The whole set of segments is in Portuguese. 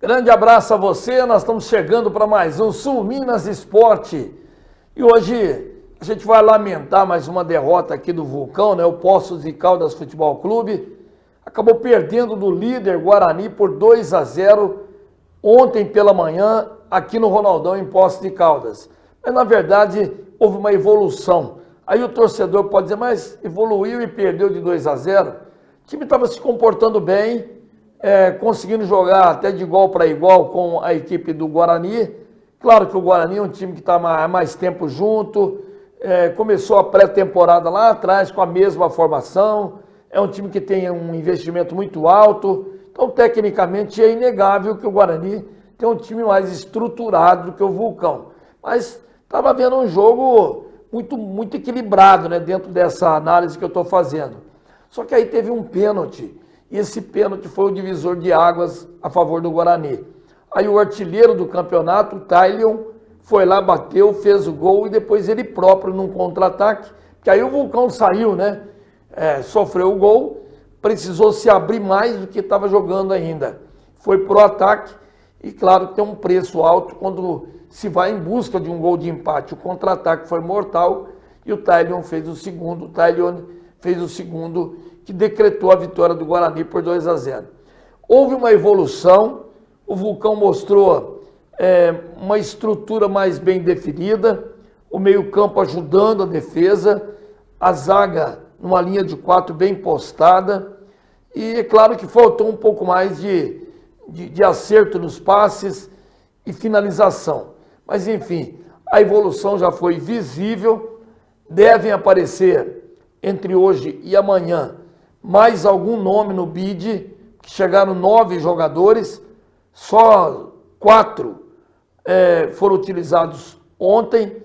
Grande abraço a você, nós estamos chegando para mais um Sul Minas Esporte. E hoje a gente vai lamentar mais uma derrota aqui do Vulcão, né? O Poços de Caldas Futebol Clube acabou perdendo do líder Guarani por 2-0 ontem pela manhã aqui no Ronaldão em Poços de Caldas. Mas na verdade houve uma evolução. Aí o torcedor pode dizer, mas evoluiu e perdeu de 2-0. O time estava se comportando bem, conseguindo jogar até de igual para igual com a equipe do Guarani. Claro que o Guarani é um time que está há mais tempo junto, começou a pré-temporada lá atrás com a mesma formação, é um time que tem um investimento muito alto, então tecnicamente é inegável que o Guarani tem um time mais estruturado do que o Vulcão. Mas estava vendo um jogo muito equilibrado, né, dentro dessa análise que eu estou fazendo. Só que aí teve um pênalti, e esse pênalti foi o divisor de águas a favor do Guarani. Aí o artilheiro do campeonato, o Tailion, foi lá, bateu, fez o gol, e depois ele próprio num contra-ataque, que aí o Vulcão saiu, né, sofreu o gol, precisou se abrir mais do que estava jogando ainda. Foi pro ataque, e claro que tem um preço alto quando se vai em busca de um gol de empate. O contra-ataque foi mortal e o Tailion fez o segundo. O Tailion fez o segundo, que decretou a vitória do Guarani por 2-0. Houve uma evolução, o Vulcão mostrou uma estrutura mais bem definida, o meio-campo ajudando a defesa, a zaga numa linha de 4 bem postada, e é claro que faltou um pouco mais de acerto nos passes e finalização. Mas enfim, a evolução já foi visível, devem aparecer entre hoje e amanhã mais algum nome no bid, que chegaram 9 jogadores, só 4 foram utilizados ontem,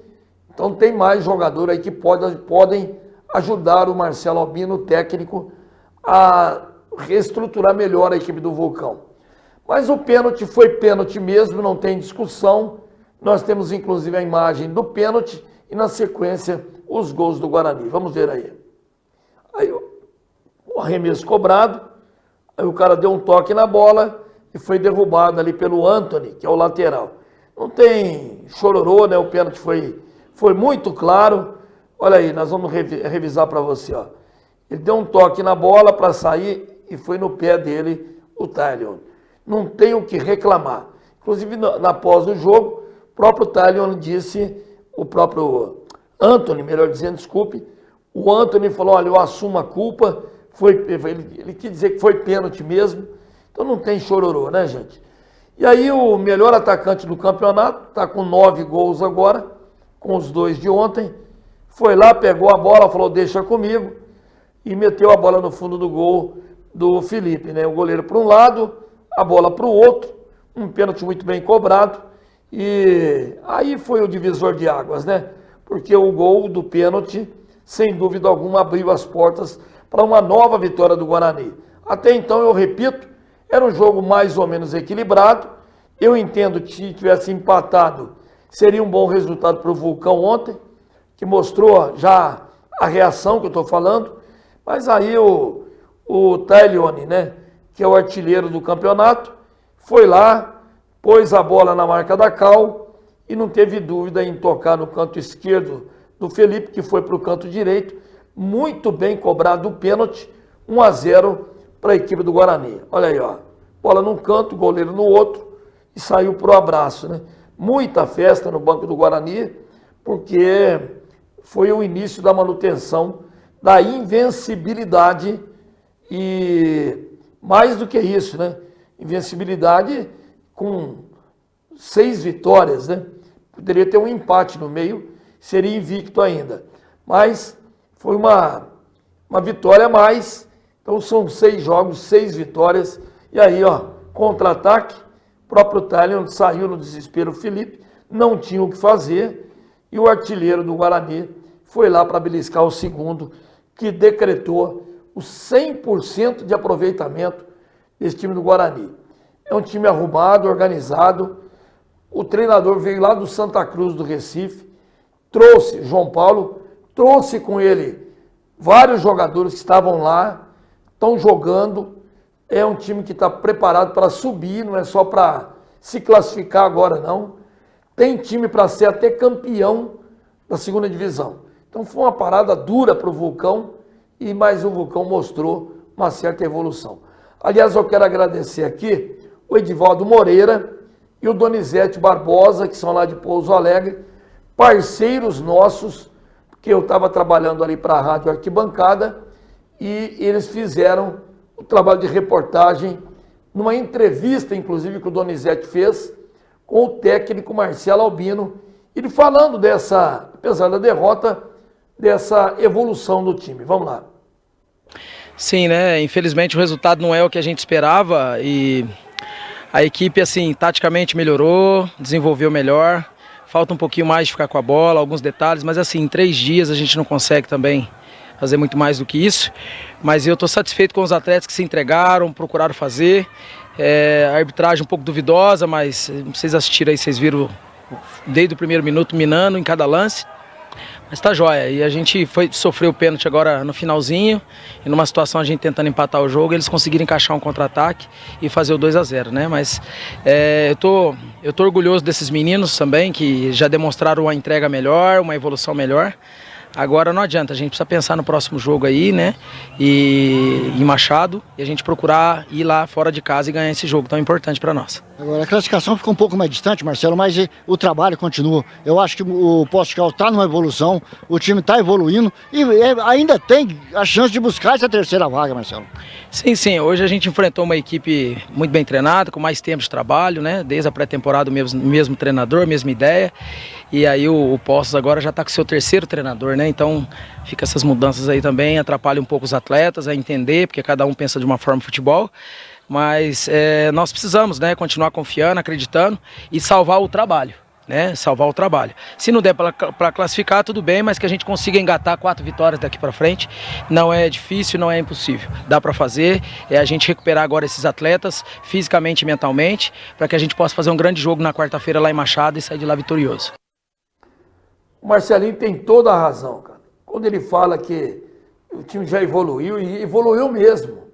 então tem mais jogador aí que podem ajudar o Marcelo Albino, técnico, a reestruturar melhor a equipe do Vulcão. Mas o pênalti foi pênalti mesmo, não tem discussão. Nós temos inclusive a imagem do pênalti e na sequência os gols do Guarani. Vamos ver aí. Aí o arremesso cobrado, aí o cara deu um toque na bola e foi derrubado ali pelo Anthony, que é o lateral. Não tem chororô, né? O pênalti foi muito claro. Olha aí, nós vamos revisar para você, ó. Ele deu um toque na bola para sair e foi no pé dele o Tailion. Não tem o que reclamar. Inclusive, após o jogo, o próprio Tailion disse, o próprio Anthony, melhor dizendo, desculpe, o Anthony falou, olha, eu assumo a culpa, ele quis dizer que foi pênalti mesmo, então não tem chororô, né, gente? E aí o melhor atacante do campeonato, está com 9 gols agora, com os 2 de ontem, foi lá, pegou a bola, falou, deixa comigo, e meteu a bola no fundo do gol do Felipe, né? O goleiro para um lado, a bola para o outro, um pênalti muito bem cobrado, e aí foi o divisor de águas, né? Porque o gol do pênalti, sem dúvida alguma, abriu as portas para uma nova vitória do Guarani. Até então, eu repito, era um jogo mais ou menos equilibrado. Eu entendo que se tivesse empatado, seria um bom resultado para o Vulcão ontem, que mostrou já a reação que eu estou falando, mas aí o Tailion, né, que é o artilheiro do campeonato, foi lá, pôs a bola na marca da Cal e não teve dúvida em tocar no canto esquerdo do Felipe, que foi para o canto direito, muito bem cobrado o pênalti, 1-0 para a equipe do Guarani. Olha aí, ó, bola num canto, goleiro no outro e saiu para o abraço, né? Muita festa no banco do Guarani, porque foi o início da manutenção da invencibilidade e mais do que isso, né? Invencibilidade com 6 vitórias, né? Poderia ter um empate no meio, seria invicto ainda. Mas foi uma vitória a mais, então são 6 jogos, 6 vitórias. E aí, ó, contra-ataque, o próprio Tailion saiu no desespero, o Felipe, não tinha o que fazer, e o artilheiro do Guarani foi lá para beliscar o segundo, que decretou o 100% de aproveitamento desse time do Guarani. É um time arrumado, organizado. O treinador veio lá do Santa Cruz do Recife, trouxe João Paulo, trouxe com ele vários jogadores que estavam lá, estão jogando, é um time que está preparado para subir, não é só para se classificar agora, não. Tem time para ser até campeão da segunda divisão. Então foi uma parada dura para o Vulcão, mas o Vulcão mostrou uma certa evolução. Aliás, eu quero agradecer aqui o Edivaldo Moreira e o Donizete Barbosa, que são lá de Pouso Alegre, parceiros nossos, porque eu estava trabalhando ali para a Rádio Arquibancada e eles fizeram o trabalho de reportagem numa entrevista, inclusive, que o Donizete fez com o técnico Marcelo Albino, ele falando dessa, apesar da derrota, dessa evolução do time. Vamos lá. Sim, né? Infelizmente o resultado não é o que a gente esperava e a equipe, assim, taticamente melhorou, desenvolveu melhor. Falta um pouquinho mais de ficar com a bola, alguns detalhes, mas assim, em 3 dias a gente não consegue também fazer muito mais do que isso. Mas eu estou satisfeito com os atletas que se entregaram, procuraram fazer. A arbitragem um pouco duvidosa, mas vocês assistiram aí, vocês viram desde o primeiro minuto minando em cada lance. Mas tá jóia, e a gente sofreu o pênalti agora no finalzinho, e numa situação a gente tentando empatar o jogo, eles conseguiram encaixar um contra-ataque e fazer o 2-0, né? Mas eu tô orgulhoso desses meninos também, que já demonstraram uma entrega melhor, uma evolução melhor. Agora não adianta, a gente precisa pensar no próximo jogo aí, né? E em Machado, e a gente procurar ir lá fora de casa e ganhar esse jogo tão importante para nós. Agora, a classificação ficou um pouco mais distante, Marcelo, mas o trabalho continua. Eu acho que o Poços de Caldas está numa evolução, o time está evoluindo e ainda tem a chance de buscar essa terceira vaga, Marcelo. Sim, sim. Hoje a gente enfrentou uma equipe muito bem treinada, com mais tempo de trabalho, né? Desde a pré-temporada, o mesmo treinador, mesma ideia. E aí o Poços agora já está com o seu terceiro treinador, né? Então fica essas mudanças aí também, atrapalha um pouco os atletas a entender, porque cada um pensa de uma forma no futebol. Mas nós precisamos, né, continuar confiando, acreditando e salvar o trabalho, né? Salvar o trabalho. Se não der para classificar, tudo bem, mas que a gente consiga engatar 4 vitórias daqui para frente. Não é difícil, não é impossível. Dá para fazer, é a gente recuperar agora esses atletas, fisicamente e mentalmente, para que a gente possa fazer um grande jogo na quarta-feira lá em Machado e sair de lá vitorioso. O Marcelinho tem toda a razão, cara. Quando ele fala que o time já evoluiu, e evoluiu mesmo.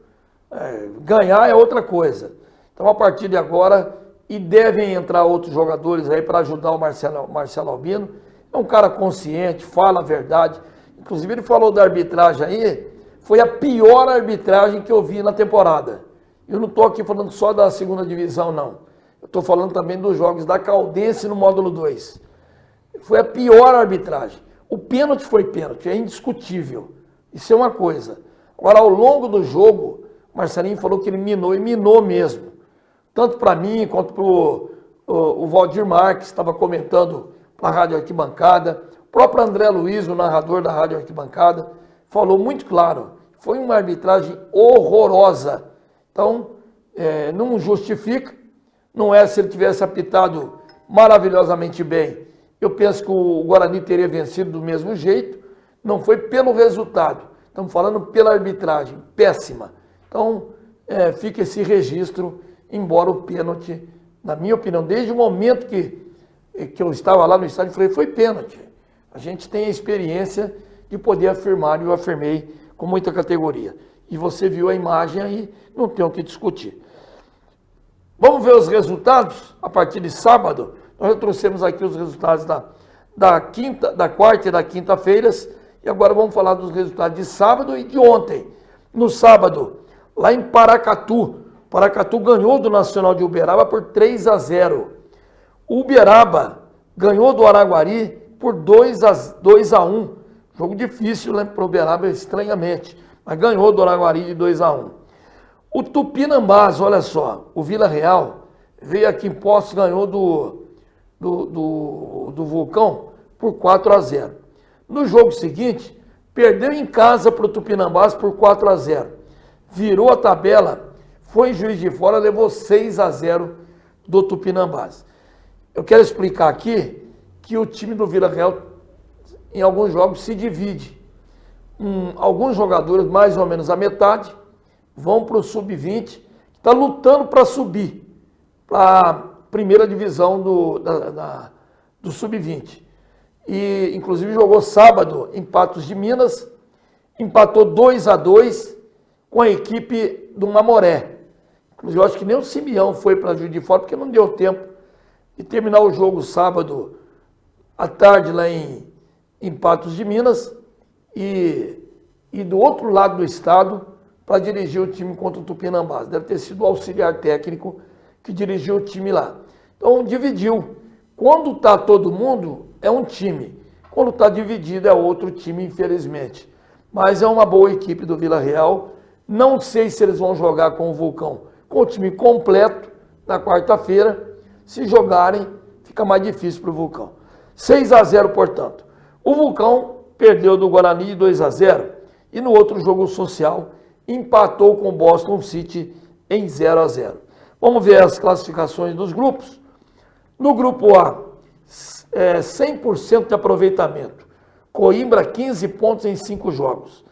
Ganhar é outra coisa. Então, a partir de agora, e devem entrar outros jogadores aí para ajudar o Marcelo Albino. É um cara consciente, fala a verdade. Inclusive, ele falou da arbitragem aí, foi a pior arbitragem que eu vi na temporada. Eu não estou aqui falando só da segunda divisão, não. Eu estou falando também dos jogos da Caldense no módulo 2. Foi a pior arbitragem. O pênalti foi pênalti, é indiscutível. Isso é uma coisa. Agora, ao longo do jogo, o Marcelinho falou que ele minou, e minou mesmo. Tanto para mim, quanto para o Valdir Marques, estava comentando para a Rádio Arquibancada. O próprio André Luiz, o narrador da Rádio Arquibancada, falou muito claro. Foi uma arbitragem horrorosa. Então, não justifica. Não é se ele tivesse apitado maravilhosamente bem. Eu penso que o Guarani teria vencido do mesmo jeito. Não foi pelo resultado. Estamos falando pela arbitragem. Péssima. Então, fica esse registro, embora o pênalti, na minha opinião, desde o momento que eu estava lá no estádio, eu falei, foi pênalti. A gente tem a experiência de poder afirmar, e eu afirmei com muita categoria. E você viu a imagem aí, não tem o que discutir. Vamos ver os resultados a partir de sábado. Nós já trouxemos aqui os resultados da quarta e da quinta-feiras, e agora vamos falar dos resultados de sábado e de ontem. No sábado, lá em Paracatu ganhou do Nacional de Uberaba por 3-0. O Uberaba ganhou do Araguari por 2-1. Jogo difícil, né, para o Uberaba, estranhamente. Mas ganhou do Araguari de 2-1. O Tupinambás, olha só, o Vila Real veio aqui em Poços, ganhou do Vulcão por 4-0. No jogo seguinte, perdeu em casa para o Tupinambás por 4-0. Virou a tabela, foi em Juiz de Fora, levou 6-0 do Tupinambás. Eu quero explicar aqui que o time do Vila Real, em alguns jogos, se divide. Alguns jogadores, mais ou menos a metade, vão para o Sub-20, que está lutando para subir para a primeira divisão do Sub-20. E, inclusive, jogou sábado em Patos de Minas, empatou 2-2 com a equipe do Mamoré. Inclusive, eu acho que nem o Simeão foi para Juiz de Fora, porque não deu tempo de terminar o jogo sábado à tarde lá em Patos de Minas e do outro lado do estado para dirigir o time contra o Tupinambás. Deve ter sido o auxiliar técnico que dirigiu o time lá. Então, dividiu. Quando está todo mundo, é um time. Quando está dividido, é outro time, infelizmente. Mas é uma boa equipe do Vila Real. Não sei se eles vão jogar com o Vulcão, com o time completo, na quarta-feira. Se jogarem, fica mais difícil para o Vulcão. 6-0, portanto. O Vulcão perdeu do Guarani 2-0 e no outro jogo social empatou com o Boston City em 0-0. Vamos ver as classificações dos grupos. No grupo A, 100% de aproveitamento. Coimbra, 15 pontos em 5 jogos.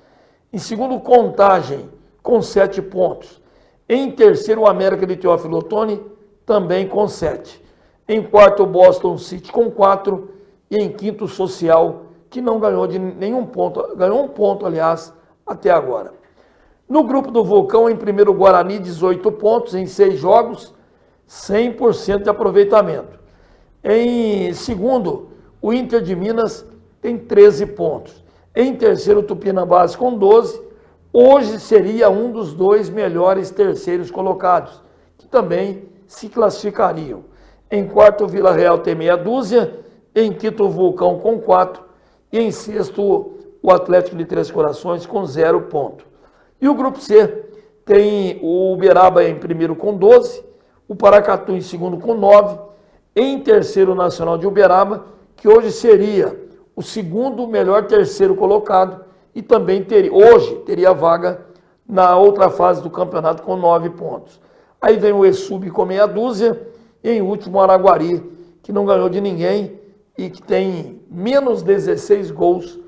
Em segundo, Contagem, com 7 pontos. Em terceiro, o América de Teófilo Otoni, também com 7. Em quarto, o Boston City, com 4. E em quinto, o Social, que não ganhou de nenhum ponto. Ganhou um ponto, aliás, até agora. No grupo do Vulcão, em primeiro, o Guarani, 18 pontos em 6 jogos, 100% de aproveitamento. Em segundo, o Inter de Minas tem 13 pontos. Em terceiro, o Tupinambás com 12. Hoje seria um dos 2 melhores terceiros colocados, que também se classificariam. Em quarto, o Vila Real tem meia dúzia. Em quinto, o Vulcão com 4. E em sexto, o Atlético de Três Corações com 0 ponto. E o grupo C tem o Uberaba em primeiro com 12, o Paracatu em segundo com 9, em terceiro o Nacional de Uberaba, que hoje seria o segundo melhor terceiro colocado e também hoje teria vaga na outra fase do campeonato com 9 pontos. Aí vem o Exub com meia dúzia e em último o Araguari, que não ganhou de ninguém e que tem menos 16 gols,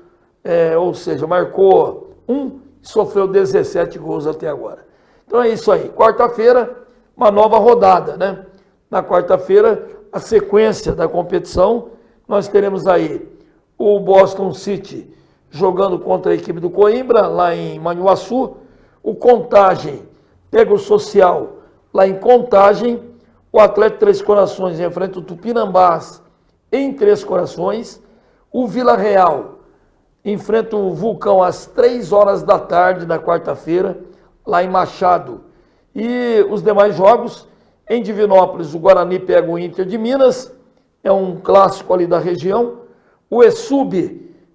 ou seja, marcou 1 e sofreu 17 gols até agora. Então é isso aí. Quarta-feira, uma nova rodada, né? Na quarta-feira, a sequência da competição, nós teremos aí o Boston City jogando contra a equipe do Coimbra, lá em Manhuaçu. O Contagem pega o Social lá em Contagem. O Atlético Três Corações enfrenta o Tupinambás em Três Corações. O Vila Real enfrenta o Vulcão às 3 horas da tarde na quarta-feira, lá em Machado. E os demais jogos, em Divinópolis, o Guarani pega o Inter de Minas, é um clássico ali da região. O Exub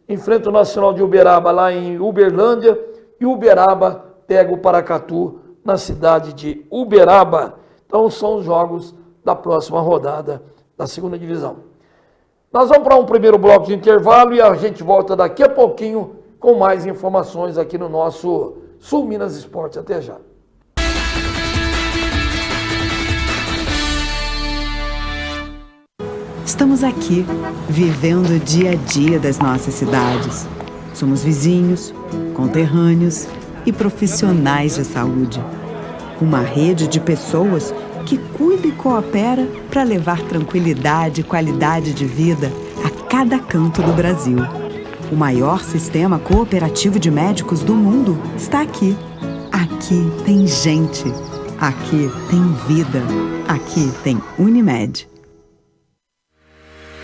enfrenta o Nacional de Uberaba lá em Uberlândia e o Uberaba pega o Paracatu na cidade de Uberaba. Então são os jogos da próxima rodada da segunda divisão. Nós vamos para um primeiro bloco de intervalo e a gente volta daqui a pouquinho com mais informações aqui no nosso Sul Minas Esporte. Até já. Estamos aqui, vivendo o dia a dia das nossas cidades. Somos vizinhos, conterrâneos e profissionais de saúde. Uma rede de pessoas que cuida e coopera para levar tranquilidade e qualidade de vida a cada canto do Brasil. O maior sistema cooperativo de médicos do mundo está aqui. Aqui tem gente. Aqui tem vida. Aqui tem Unimed.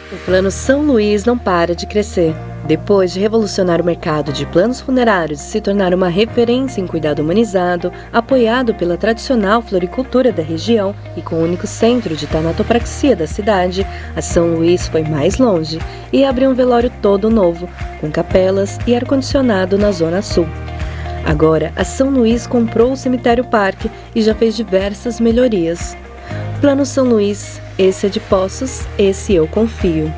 O Plano São Luís não para de crescer. Depois de revolucionar o mercado de planos funerários e se tornar uma referência em cuidado humanizado, apoiado pela tradicional floricultura da região e com o único centro de tanatopraxia da cidade, a São Luís foi mais longe e abriu um velório todo novo, com capelas e ar-condicionado na Zona Sul. Agora, a São Luís comprou o Cemitério Parque e já fez diversas melhorias. Plano São Luís, esse é de Poços, esse eu confio.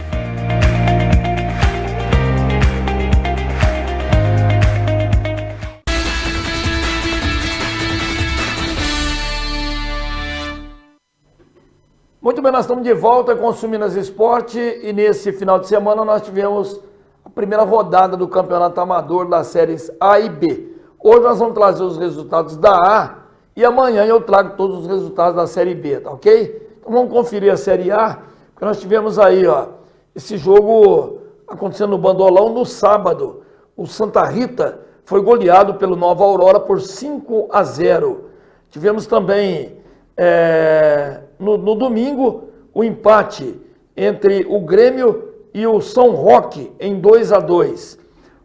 Muito bem, nós estamos de volta com o Sul Minas Esporte e nesse final de semana nós tivemos a primeira rodada do Campeonato Amador das séries A e B. Hoje nós vamos trazer os resultados da A e amanhã eu trago todos os resultados da série B, tá ok? Então vamos conferir a série A, porque nós tivemos aí, ó, esse jogo acontecendo no Bandolão no sábado. O Santa Rita foi goleado pelo Nova Aurora por 5-0. Tivemos também No domingo, o empate entre o Grêmio e o São Roque em 2-2.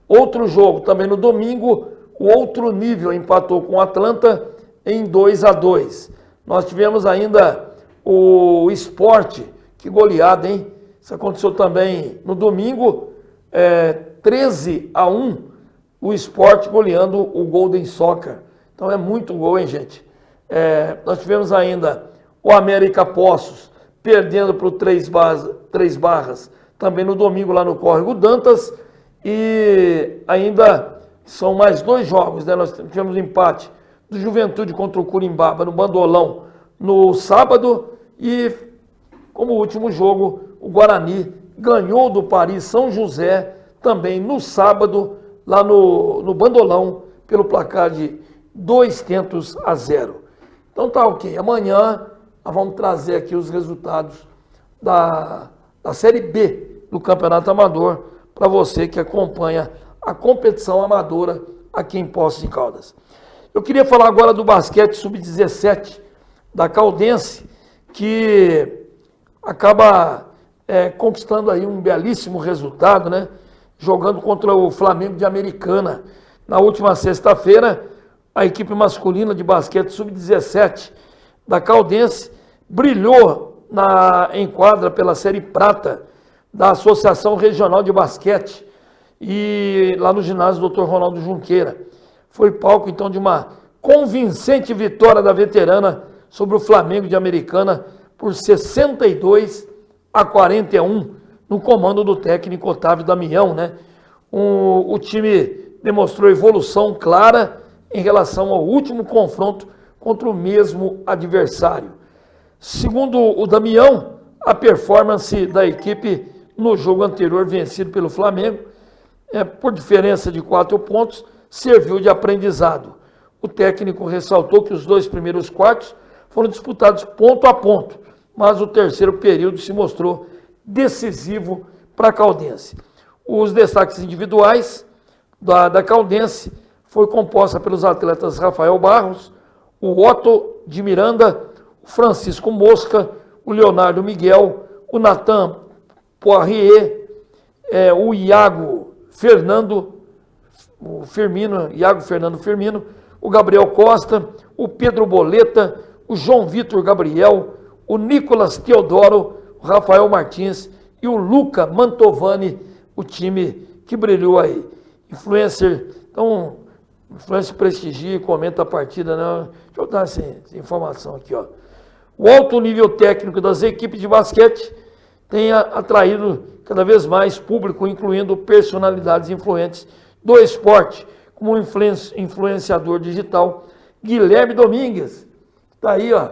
Outro jogo, também no domingo, o Outro Nível empatou com o Atlanta em 2-2. Nós tivemos ainda o Sport, que goleada, hein? Isso aconteceu também no domingo, 13-1, o Sport goleando o Golden Soccer. Então é muito gol, hein, gente? Nós tivemos ainda o América Poços perdendo para o Três Barras, também no domingo lá no Córrego Dantas. E ainda são mais 2 jogos, né? Nós tivemos o empate do Juventude contra o Curimbaba no Bandolão no sábado. E como último jogo, o Guarani ganhou do Paris São José também no sábado, lá no Bandolão, pelo placar de 2-0. Então tá ok. Amanhã nós vamos trazer aqui os resultados da Série B do Campeonato Amador para você que acompanha a competição amadora aqui em Poços de Caldas. Eu queria falar agora do basquete sub-17 da Caldense, que acaba conquistando aí um belíssimo resultado, né? Jogando contra o Flamengo de Americana. Na última sexta-feira, a equipe masculina de basquete sub-17 da Caldense brilhou em quadra pela Série Prata da Associação Regional de Basquete, e lá no ginásio Dr. Ronaldo Junqueira. Foi palco, então, de uma convincente vitória da veterana sobre o Flamengo de Americana por 62-41, no comando do técnico Otávio Damião, né? O time demonstrou evolução clara em relação ao último confronto contra o mesmo adversário. Segundo o Damião, a performance da equipe no jogo anterior vencido pelo Flamengo, por diferença de 4 pontos, serviu de aprendizado. O técnico ressaltou que os 2 primeiros quartos foram disputados ponto a ponto, mas o terceiro período se mostrou decisivo para a Caldense. Os destaques individuais da Caldense foi composta pelos atletas Rafael Barros, o Otto de Miranda, o Francisco Mosca, o Leonardo Miguel, o Natan Poirier, o Iago Fernando Firmino, o Gabriel Costa, o Pedro Boleta, o João Vitor Gabriel, o Nicolas Teodoro, o Rafael Martins e o Luca Mantovani, o time que brilhou aí. Influencer prestigia e comenta a partida, né? Deixa eu dar essa informação aqui, ó. O alto nível técnico das equipes de basquete tem atraído cada vez mais público, incluindo personalidades influentes do esporte, como o influenciador digital Guilherme Domingues. Está aí, ó.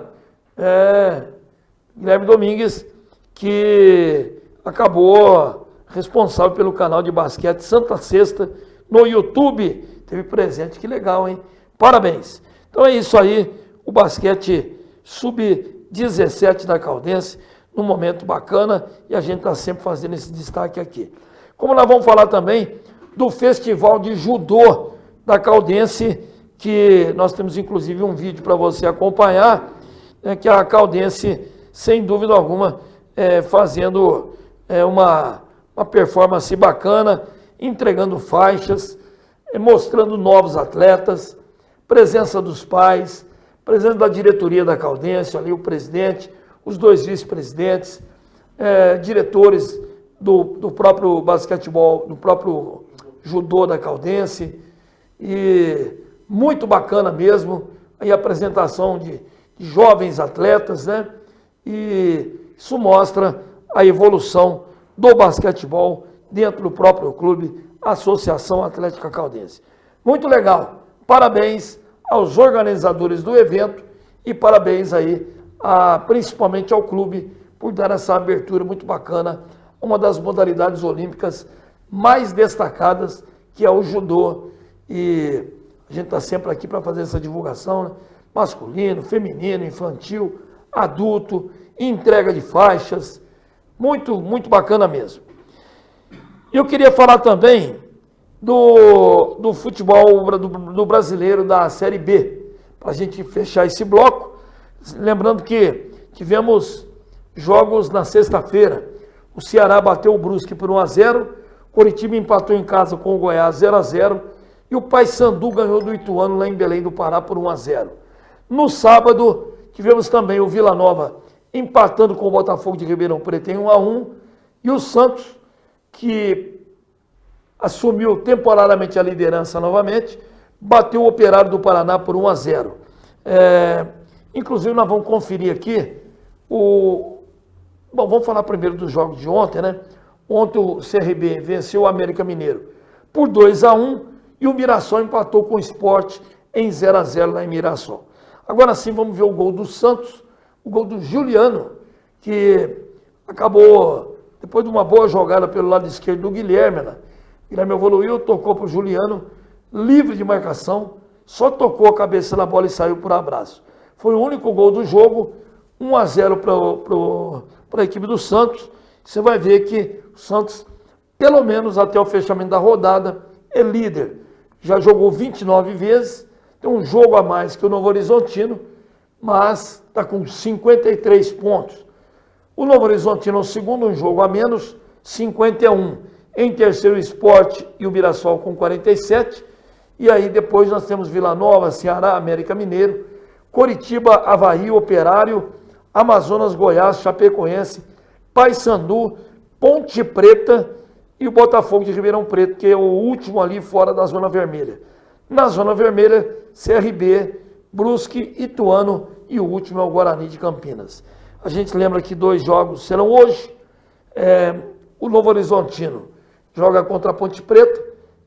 Guilherme Domingues, que acabou responsável pelo canal de basquete Santa Sexta no YouTube. Teve presente, que legal, hein? Parabéns. Então é isso aí, o basquete sub-17 da Caldense, num momento bacana, e a gente está sempre fazendo esse destaque aqui. Como nós vamos falar também do Festival de Judô da Caldense, que nós temos inclusive um vídeo para você acompanhar, que a Caldense, sem dúvida alguma, fazendo uma performance bacana, entregando faixas, mostrando novos atletas, presença dos pais, presença da diretoria da Caldense, ali o presidente, os 2 vice-presidentes, diretores do próprio basquetebol, do próprio judô da Caldense, e muito bacana mesmo, aí a apresentação de jovens atletas, né? E isso mostra a evolução do basquetebol dentro do próprio clube, Associação Atlética Caldense. Muito legal, parabéns aos organizadores do evento e parabéns aí principalmente ao clube por dar essa abertura muito bacana, uma das modalidades olímpicas mais destacadas, que é o judô, e a gente está sempre aqui para fazer essa divulgação, né? Masculino, feminino, infantil, adulto, entrega de faixas, muito, muito bacana mesmo. Eu queria falar também do futebol do brasileiro da Série B, para a gente fechar esse bloco. Lembrando que tivemos jogos na sexta-feira. O Ceará bateu o Brusque por 1-0, Coritiba empatou em casa com o Goiás 0-0 e o Paysandu ganhou do Ituano lá em Belém do Pará por 1-0. No sábado, tivemos também o Vila Nova empatando com o Botafogo de Ribeirão Preto em 1-1 e o Santos, que assumiu temporariamente a liderança novamente, bateu o Operário do Paraná por 1-0. Inclusive, nós vamos conferir aqui Bom, vamos falar primeiro dos jogos de ontem, né? Ontem o CRB venceu o América Mineiro por 2-1 e o Mirassol empatou com o Sport em 0-0 lá em Mirassol. Agora sim, vamos ver o gol do Santos, o gol do Juliano, que acabou, depois de uma boa jogada pelo lado esquerdo do Guilherme, né? Guilherme evoluiu, tocou para o Juliano, livre de marcação, só tocou a cabeça na bola e saiu por abraço. Foi o único gol do jogo, 1-0 para a equipe do Santos. Você vai ver que o Santos, pelo menos até o fechamento da rodada, é líder. Já jogou 29 vezes, tem um jogo a mais que o Novo Horizontino, mas está com 53 pontos. O Novo Horizontino é o segundo, um jogo a menos, 51. Em terceiro, o Sport e o Mirassol com 47. E aí depois nós temos Vila Nova, Ceará, América Mineiro, Coritiba, Avaí, Operário, Amazonas, Goiás, Chapecoense, Paysandu, Ponte Preta e o Botafogo de Ribeirão Preto, que é o último ali fora da Zona Vermelha. Na Zona Vermelha, CRB, Brusque, Ituano e o último é o Guarani de Campinas. A gente lembra que 2 jogos serão hoje. O Novo Horizontino joga contra a Ponte Preta,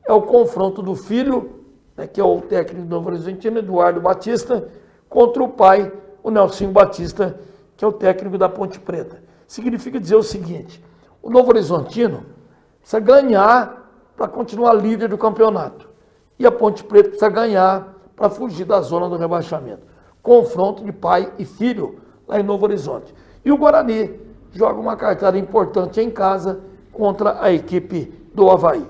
é o confronto do filho, né, que é o técnico do Novo Horizontino, Eduardo Batista, contra o pai, o Nelsinho Batista, que é o técnico da Ponte Preta. Significa dizer o seguinte: o Novo Horizontino precisa ganhar para continuar líder do campeonato. E a Ponte Preta precisa ganhar para fugir da zona do rebaixamento. Confronto de pai e filho lá em Novo Horizonte. E o Guarani joga uma cartada importante em casa contra a equipe do Avaí.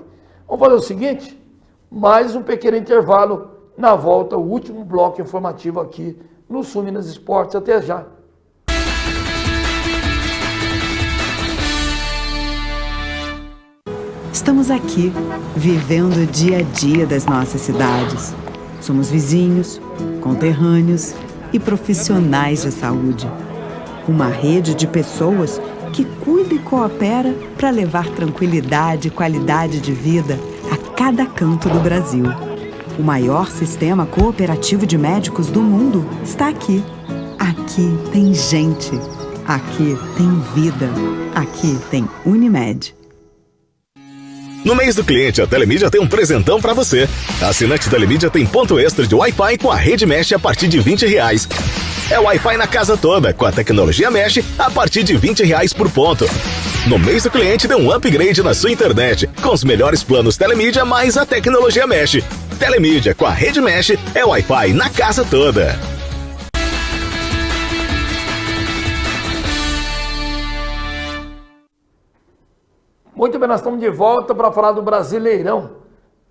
Vamos fazer o seguinte: mais um pequeno intervalo. Na volta, o último bloco informativo aqui no Sul Minas Esportes. Até já. Estamos aqui, vivendo o dia a dia das nossas cidades. Somos vizinhos, conterrâneos e profissionais de saúde. Uma rede de pessoas que cuida e coopera para levar tranquilidade e qualidade de vida a cada canto do Brasil. O maior sistema cooperativo de médicos do mundo está aqui. Aqui tem gente. Aqui tem vida. Aqui tem Unimed. No mês do cliente, a Telemídia tem um presentão pra você. A assinante Telemídia tem ponto extra de Wi-Fi com a rede Mesh a partir de R$20. É Wi-Fi na casa toda, com a tecnologia Mesh a partir de R$20 por ponto. No mês do cliente, dê um upgrade na sua internet, com os melhores planos Telemídia mais a tecnologia Mesh. Telemídia com a rede Mesh é Wi-Fi na casa toda. Muito bem, nós estamos de volta para falar do Brasileirão,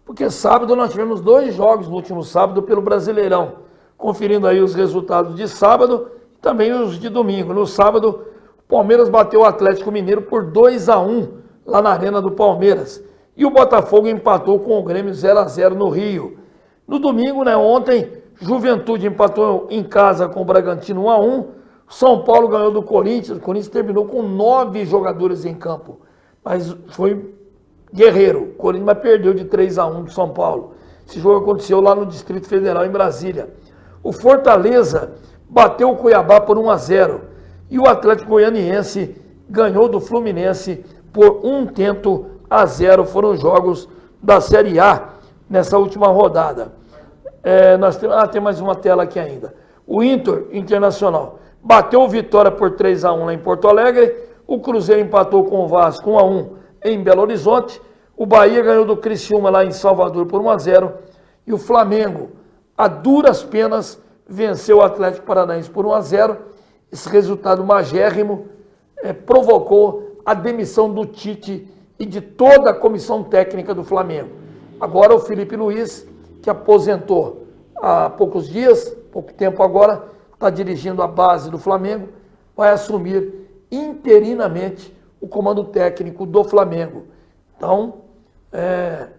porque sábado nós tivemos 2 jogos no último sábado pelo Brasileirão, conferindo aí os resultados de sábado e também os de domingo. No sábado, o Palmeiras bateu o Atlético Mineiro por 2-1 lá na Arena do Palmeiras e o Botafogo empatou com o Grêmio 0-0 no Rio. No domingo, né, ontem, Juventude empatou em casa com o Bragantino 1-1, São Paulo ganhou do Corinthians, o Corinthians terminou com 9 jogadores em campo. Mas foi guerreiro. O Corinthians perdeu de 3-1 do São Paulo. Esse jogo aconteceu lá no Distrito Federal, em Brasília. O Fortaleza bateu o Cuiabá por 1-0. E o Atlético Goianiense ganhou do Fluminense por 1-0. Foram os jogos da Série A nessa última rodada. Tem mais uma tela aqui ainda. O Internacional bateu o Vitória por 3-1 lá em Porto Alegre. O Cruzeiro empatou com o Vasco 1-1 em Belo Horizonte. O Bahia ganhou do Criciúma lá em Salvador por 1-0. E o Flamengo, a duras penas, venceu o Atlético Paranaense por 1-0. Esse resultado magérrimo provocou a demissão do Tite e de toda a comissão técnica do Flamengo. Agora o Felipe Luiz, que aposentou há poucos dias, pouco tempo agora, está dirigindo a base do Flamengo, vai assumir interinamente o comando técnico do Flamengo. Então,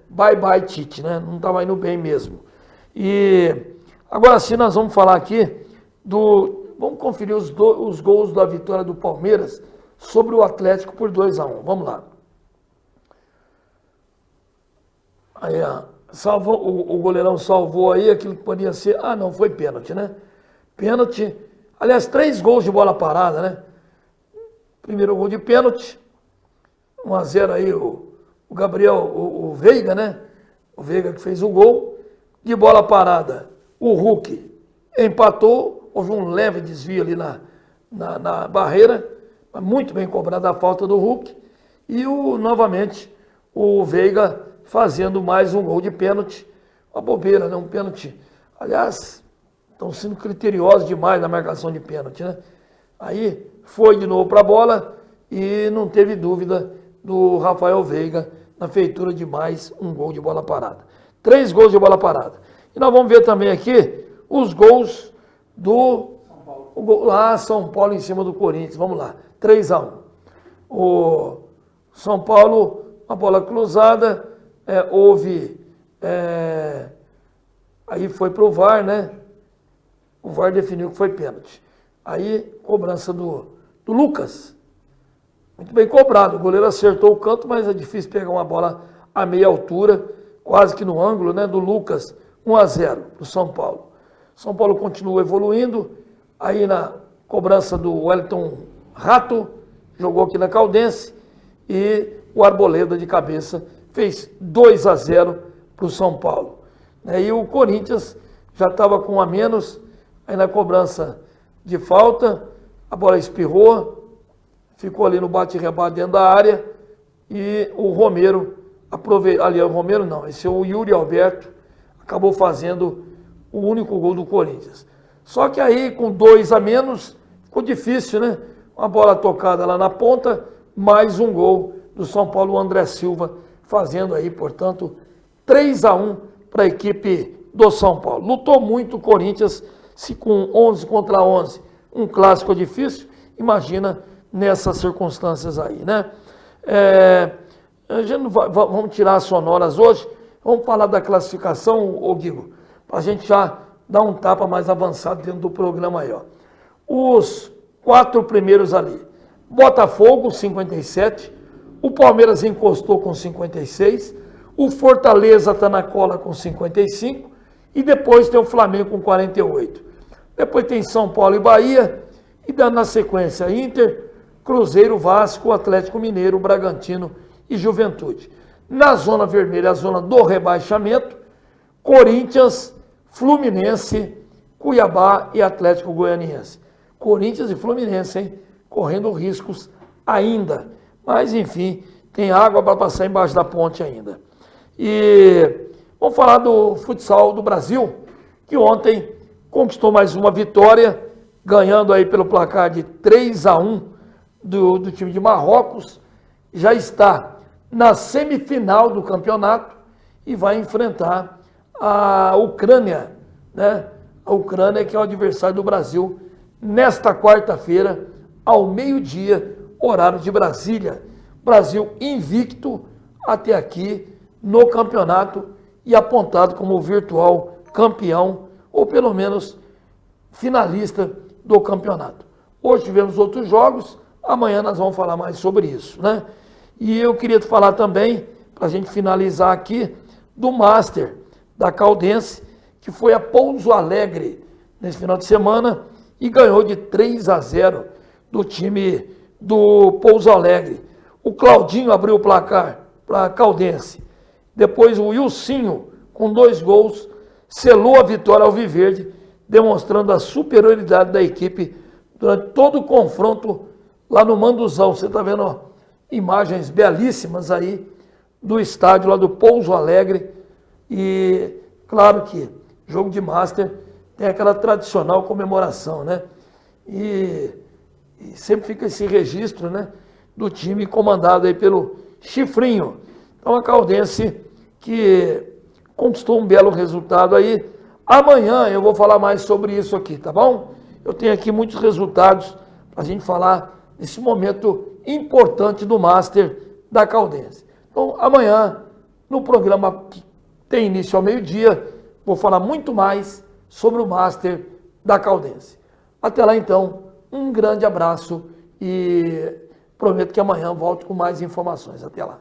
bye bye Tite, né? Não estava indo bem mesmo. E agora sim nós vamos falar aqui vamos conferir os gols da vitória do Palmeiras sobre o Atlético por 2-1. Vamos lá. Aí, o goleirão salvou aí aquilo que podia ser... Ah, não, foi pênalti, né? Pênalti. Aliás, 3 gols de bola parada, né? Primeiro gol de pênalti. 1-0 aí o Gabriel, o Veiga, né? O Veiga que fez o gol. De bola parada, o Hulk empatou. Houve um leve desvio ali na barreira. Muito bem cobrada a falta do Hulk. E novamente o Veiga fazendo mais um gol de pênalti. Uma bobeira, né? Um pênalti. Aliás, estão sendo criteriosos demais na marcação de pênalti, né? Aí foi de novo para a bola e não teve dúvida do Rafael Veiga na feitura de mais um gol de bola parada. 3 gols de bola parada. E nós vamos ver também aqui os gols do São Paulo em cima do Corinthians. Vamos lá, 3-1. O São Paulo, uma bola cruzada, aí foi para o VAR, né? O VAR definiu que foi pênalti. Aí, cobrança do Lucas. Muito bem cobrado. O goleiro acertou o canto, mas é difícil pegar uma bola a meia altura, quase que no ângulo, né? Do Lucas, 1-0 para o São Paulo. São Paulo continua evoluindo. Aí na cobrança do Wellington Rato, jogou aqui na Caldense. E o Arboleda de cabeça fez 2-0 para o São Paulo. E o Corinthians já estava com 1 a menos. Aí na cobrança de falta, a bola espirrou, ficou ali no bate-rebate dentro da área e o Romero esse é o Yuri Alberto, acabou fazendo o único gol do Corinthians. Só que aí com 2 a menos, ficou difícil, né? Uma bola tocada lá na ponta, mais um gol do São Paulo, o André Silva, fazendo aí, portanto, 3-1 para a equipe do São Paulo. Lutou muito o Corinthians, se com 11 contra 11, um clássico difícil, imagina nessas circunstâncias aí, né? A gente não vamos tirar as sonoras hoje, vamos falar da classificação, Guigo, para a gente já dar um tapa mais avançado dentro do programa aí, ó. Os 4 primeiros ali, Botafogo, 57, o Palmeiras encostou com 56, o Fortaleza está na cola com 55, e depois tem o Flamengo com 48. Depois tem São Paulo e Bahia, e dando na sequência Inter, Cruzeiro, Vasco, Atlético Mineiro, Bragantino e Juventude. Na zona vermelha, a zona do rebaixamento, Corinthians, Fluminense, Cuiabá e Atlético Goianiense. Corinthians e Fluminense, hein? Correndo riscos ainda. Mas, enfim, tem água para passar embaixo da ponte ainda. E vamos falar do futsal do Brasil, que ontem conquistou mais uma vitória, ganhando aí pelo placar de 3-1 do time de Marrocos. Já está na semifinal do campeonato e vai enfrentar a Ucrânia, né? A Ucrânia, que é o adversário do Brasil, nesta quarta-feira, ao meio-dia, horário de Brasília. Brasil invicto até aqui no campeonato e apontado como virtual campeão, ou pelo menos finalista do campeonato. Hoje tivemos outros jogos, amanhã nós vamos falar mais sobre isso, né? E eu queria te falar também, para a gente finalizar aqui, do Master da Caldense, que foi a Pouso Alegre nesse final de semana e ganhou de 3-0 do time do Pouso Alegre. O Claudinho abriu o placar para a Caldense. Depois o Wilsinho, com 2 gols, selou a vitória alviverde, demonstrando a superioridade da equipe durante todo o confronto lá no Manduzão. Você está vendo, ó, imagens belíssimas aí do estádio lá do Pouso Alegre. E claro que jogo de Master tem aquela tradicional comemoração, né? E sempre fica esse registro, né, do time comandado aí pelo Chifrinho. Então a Caldense que conquistou um belo resultado aí. Amanhã eu vou falar mais sobre isso aqui, tá bom? eu tenho aqui muitos resultados para a gente falar desse momento importante do Master da Caldense. Então, amanhã, no programa que tem início ao meio-dia, vou falar muito mais sobre o Master da Caldense. Até lá, então, um grande abraço e prometo que amanhã volto com mais informações. Até lá.